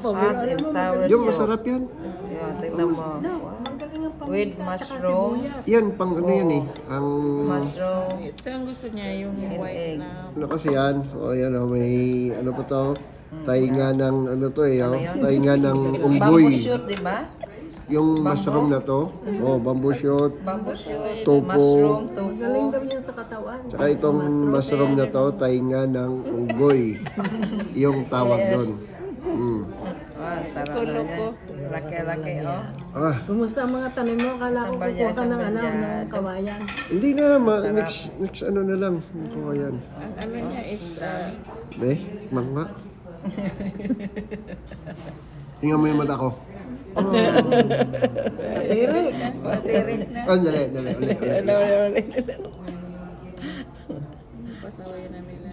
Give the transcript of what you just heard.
Hot and sour Yung soup. masarap yan. Yan, tignan mo. With mushroom. Yan, pang ano yan eh. Ang... Mushroom Ito ang gusto niya, yung and white eggs. na. Ano kasi yan? O yan o, may ano pa to? Tainga ng ano to eh. Ano Oh. yun? Tainga ng Bamboo unggoy. shoot, di ba? Yung mushroom na to. Oh, bamboo shoot. Bamboo shoot, Tofu. mushroom, tofu. Yan sa katawan. Tsaka itong mushroom na to, tainga ng unggoy. Yung tawag doon. Mm. Ah, sarap na yan. Laki-laki, oh. Ah, Kumusta ang mga tanim mo? Kala ko Sambalya, kukuha ka ng sambalya. ng kawayan. hindi na. Next ano na lang. Kuha yan. Ang ano niya is, Mangga. Tingnan mo yung mata ko. Patirin na. Oh, dali. Ulit. pasawayan na nila.